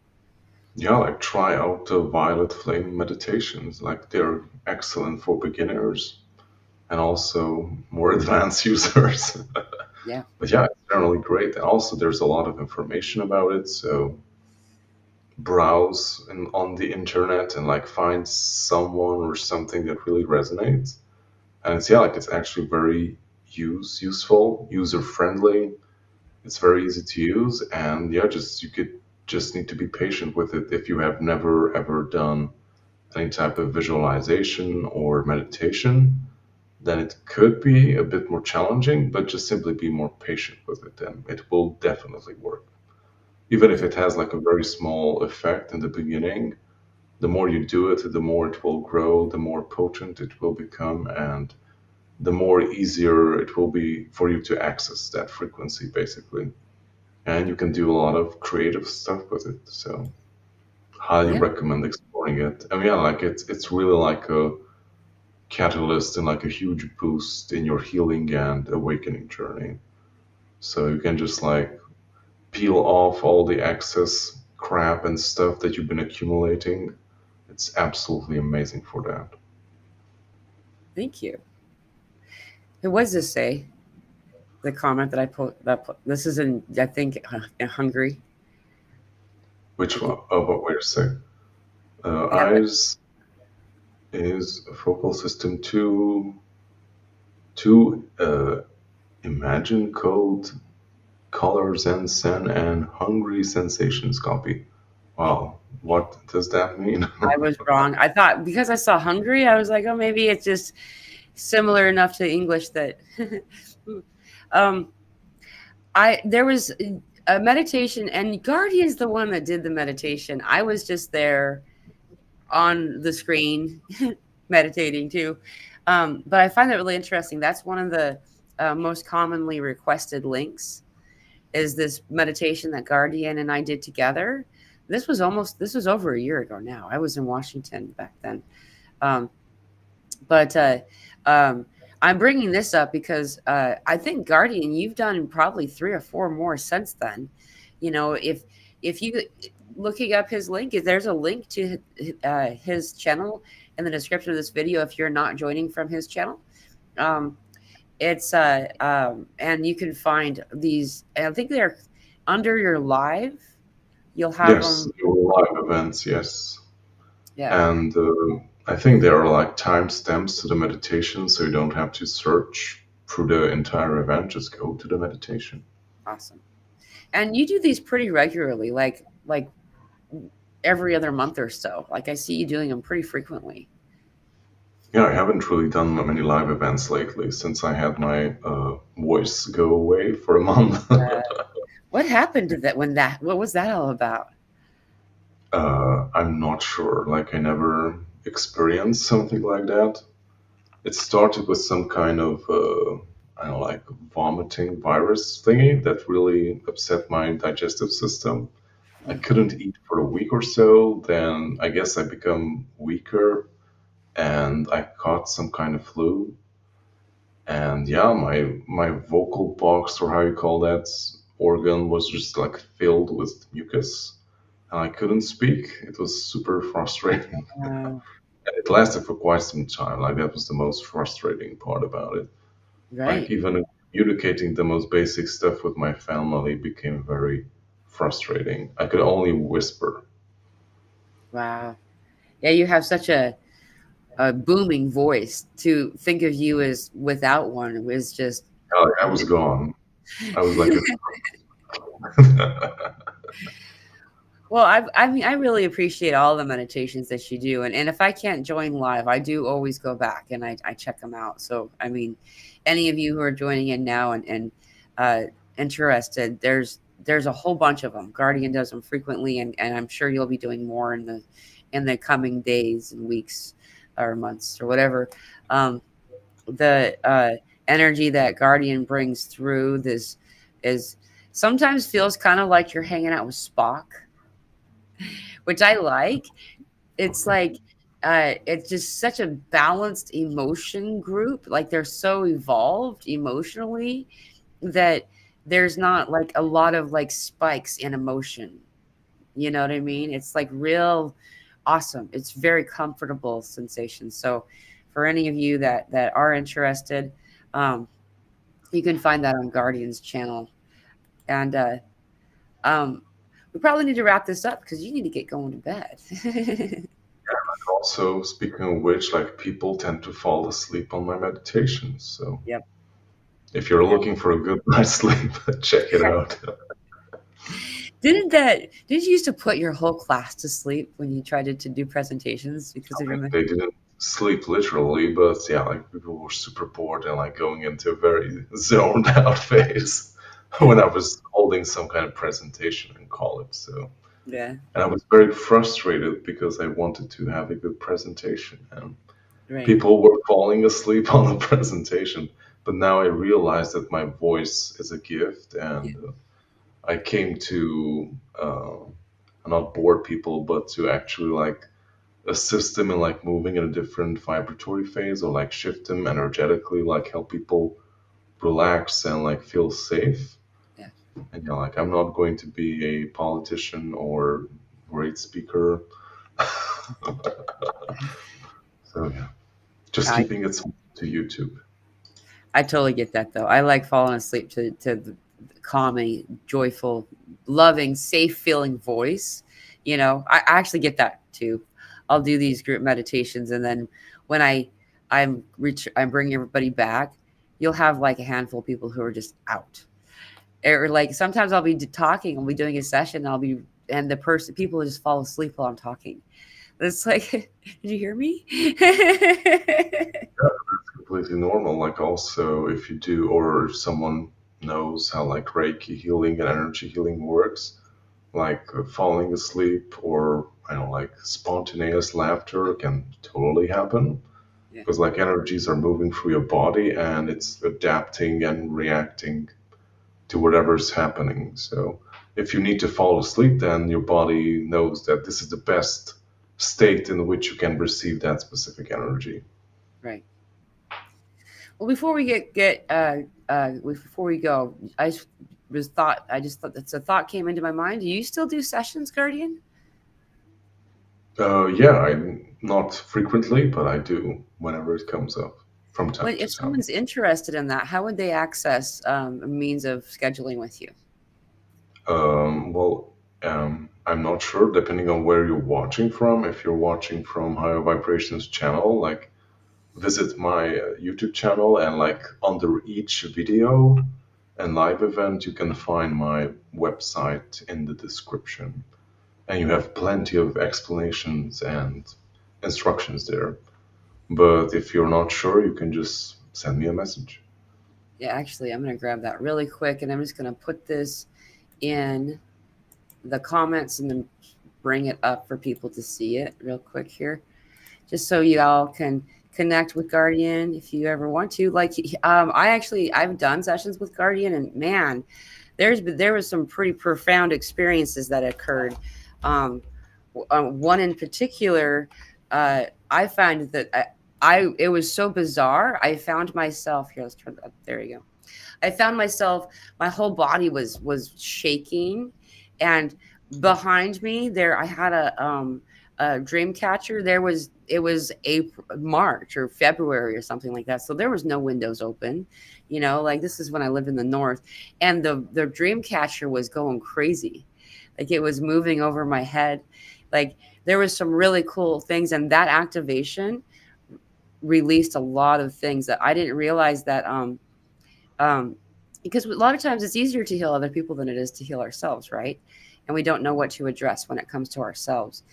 Yeah, like try out the violet flame meditations. Like they're excellent for beginners and also more advanced users. Yeah. But yeah, it's generally great. And also, there's a lot of information about it. So browse on the internet and like find someone or something that really resonates. And it's, yeah, like it's actually very useful, user friendly. It's very easy to use, and yeah, just you could just need to be patient with it if you have never ever done any type of visualization or meditation. Then it could be a bit more challenging, but just simply be more patient with it, and it will definitely work. Even if it has like a very small effect in the beginning, the more you do it, the more it will grow, the more potent it will become, and the more easier it will be for you to access that frequency, basically. And you can do a lot of creative stuff with it. So highly Yeah. recommend exploring it. And yeah, like it's really like a catalyst and like a huge boost in your healing and awakening journey. So you can just like peel off all the excess crap and stuff that you've been accumulating. It's absolutely amazing for that. Thank you. Who was this say? The comment that I put, this is in, I think, in Hungary. Which Like, one? Oh, but wait a sec. yeah, but Eyes is a focal system to imagine code colors and sen and hungry sensations copy. Wow, what does that mean? I was wrong. I thought because I saw Hungary, I was like, oh, maybe it's just similar enough to English that. um, I there was a meditation, and Guardian's the one that did the meditation. I was just there on the screen meditating too. But I find that really interesting. That's one of the most commonly requested links is this meditation that Guardian and I did together. This was over a year ago now. I was in Washington back then. Um, but um, I'm bringing this up because I think Guardian, you've done probably 3 or 4 more since then. You know, if you looking up his link, there's a link to his channel in the description of this video. If you're not joining from his channel, um, it's and you can find these. I think they're under your live. You'll have Yes, them. your live events, yes. Yeah, And I think there are like timestamps to the meditation, so you don't have to search through the entire event, just go to the meditation. awesome. And you do these pretty regularly, like every other month or so. Like I see you doing them pretty frequently. Yeah, I haven't really done many live events lately since I had my voice go away for a month. What happened to that when that? What was that all about? I'm not sure. Like, I never experienced something like that. It started with some kind of, I don't know, like vomiting virus thingy that really upset my digestive system. I Mm. couldn't eat for a week or so. Then I guess I become weaker and I caught some kind of flu. And yeah, my vocal box, or how you call that organ, was just like filled with mucus and I couldn't speak. It was super frustrating. Uh, And it lasted for quite some time. Like that was the most frustrating part about it. Like right. even communicating the most basic stuff with my family became very frustrating. I could only whisper. Wow. Yeah, you have such a booming voice. To think of you as without one was just I was gone. I was like, well, I mean, I really appreciate all the meditations that you do, and if I can't join live, I do always go back and I check them out. So, I mean, any of you who are joining in now and uh, interested, there's a whole bunch of them. Guardian does them frequently, and I'm sure you'll be doing more in the coming days and weeks or months or whatever. Um, the energy that Guardian brings through this is sometimes feels kind of like you're hanging out with Spock, which I like. It's like it's just such a balanced emotion group. Like they're so evolved emotionally that there's not like a lot of like spikes in emotion. You know what I mean? It's like real awesome. It's very comfortable sensation. So for any of you that are interested, um, you can find that on Guardian's channel. And um, we probably need to wrap this up because you need to get going to bed. Also, speaking of which, like people tend to fall asleep on my meditations. So Yep. if you're Yeah. looking for a good night's sleep, check it out. Did you used to put your whole class to sleep when you tried to do presentations because of your They didn't sleep literally, but yeah, like people were super bored and like going into a very zoned out phase when I was holding some kind of presentation in college. So, yeah, and I was very frustrated because I wanted to have a good presentation and right. people were falling asleep on the presentation. But now I realize that my voice is a gift, Yeah, and I came to not bore people, but to actually like assist them in like moving in a different vibratory phase or like shift them energetically, like help people relax and like feel safe. yeah. And you know, like I'm not going to be a politician or great speaker. So yeah, just I keeping it to YouTube. I totally get that though. I like falling asleep to the calming, joyful, loving, safe feeling voice. You know, I actually get that too. I'll do these group meditations, and then when I'm bringing everybody back, you'll have like a handful of people who are just out. Or like sometimes I'll be talking, I'll be doing a session, and I'll be and the person people just fall asleep while I'm talking. It's like, did you hear me? It's completely normal. Like also if you do or if someone knows how like Reiki healing and energy healing works, like falling asleep or I don't know, like spontaneous laughter can totally happen Yeah, because like energies are moving through your body and it's adapting and reacting to whatever's happening. So if you need to fall asleep, then your body knows that this is the best state in which you can receive that specific energy. right. Well, before we before we go, I just thought that's a thought came into my mind. Do you still do sessions, Guardian? Yeah, I not frequently, but I do whenever it comes up from time When to if time. someone's interested in that, how would they access a means of scheduling with you? Well, I'm not sure, depending on where you're watching from. If you're watching from Higher Vibrations channel, like visit my YouTube channel, and like under each video and live event, you can find my website in the description, and you have plenty of explanations and instructions there. But if you're not sure, you can just send me a message. Yeah, actually, I'm going to grab that really quick, and I'm just going to put this in the comments and then bring it up for people to see it real quick here, just so you all can connect with Guardian if you ever want to. Like, I've done sessions with Guardian, and man, there was some pretty profound experiences that occurred. Um, One in particular, I find that I it was so bizarre. I found myself here. Let's turn that up. There you go. I found myself, my whole body was shaking, and behind me there, I had a dream catcher. It was April, March or February or something like that. So there was no windows open, you know, like this is when I lived in the north, and the dream catcher was going crazy, like it was moving over my head, like there was some really cool things, and that activation released a lot of things that I didn't realize that um, because a lot of times it's easier to heal other people than it is to heal ourselves, right? And we don't know what to address when it comes to ourselves.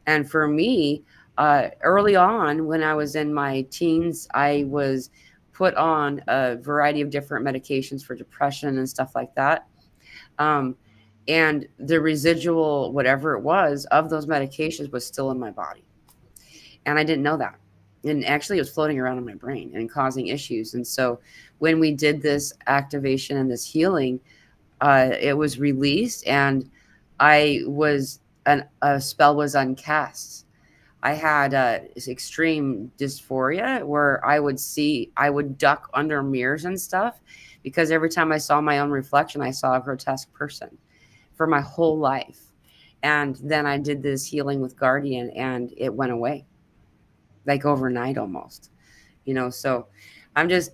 And for me, early on when I was in my teens, I was put on a variety of different medications for depression and stuff like that. Um, and the residual, whatever it was, of those medications was still in my body. And I didn't know that. And actually, it was floating around in my brain and causing issues. And so, when we did this activation and this healing, it was released, and I was a spell was uncast. I had this extreme dysphoria where I would duck under mirrors and stuff because every time I saw my own reflection, I saw a grotesque person for my whole life. And then I did this healing with Guardian and it went away like overnight almost, So I'm just,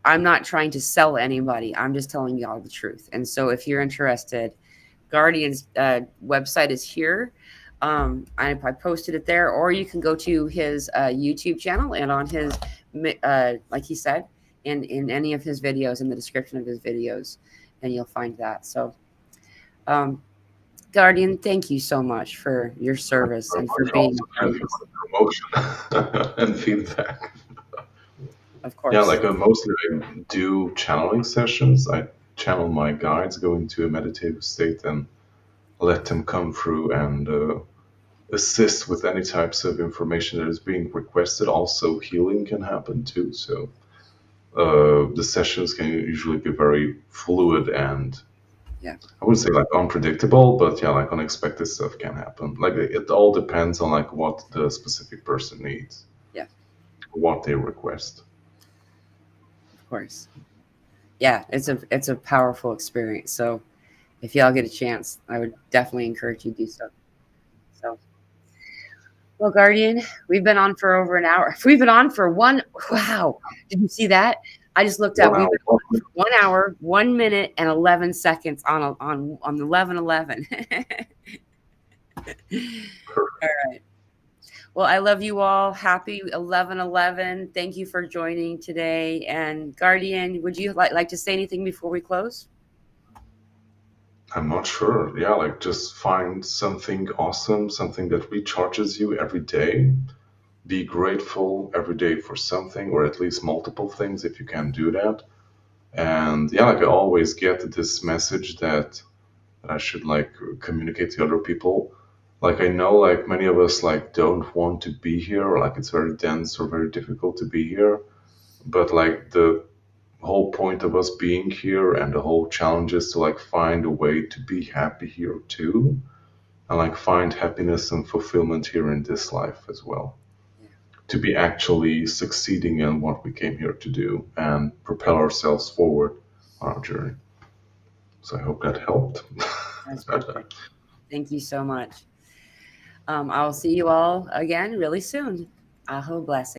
I'm not trying to sell anybody. I'm just telling you all the truth. And so if you're interested, Guardian's website is here. I posted it there, or you can go to his YouTube channel and on his, like he said, in any of his videos, in the description of his videos, and you'll find that. So, um, Guardian, thank you so much for your service Very and for much. being Also, a part thank of you this. for the promotion and feedback. Of Yeah, course. like mostly I do channeling sessions. I channel my guides, go into a meditative state, and let them come through and assist with any types of information that is being requested. Also, healing can happen too. So the sessions can usually be very fluid and Yeah. I wouldn't say like unpredictable, but yeah, like unexpected stuff can happen. Like it all depends on like what the specific person needs, Yeah. what they request. Of course. Yeah. It's a powerful experience. So if y'all get a chance, I would definitely encourage you to do so. So, well, Guardian, we've been on for over an hour. We've been on for one. Wow. Did you see that? I just looked up. One We've hour. been on for 1 hour, 1 minute, and 11 seconds on 11:11. All right. Well, I love you all. Happy 11:11. Thank you for joining today. And Guardian, would you like to say anything before we close? I'm not sure. Yeah, like just find something awesome, something that recharges you every day. Be grateful every day for something, or at least multiple things if you can do that. And yeah, like I always get this message that I should like communicate to other people. Like I know like many of us like don't want to be here, or like it's very dense or very difficult to be here. But like the whole point of us being here and the whole challenge is to like find a way to be happy here too. And like find happiness and fulfillment here in this life as well. Yeah, To be actually succeeding in what we came here to do and propel ourselves forward on our journey. So I hope that helped. that's perfect. Thank you so much. I will see you all again really soon. Aho blessing.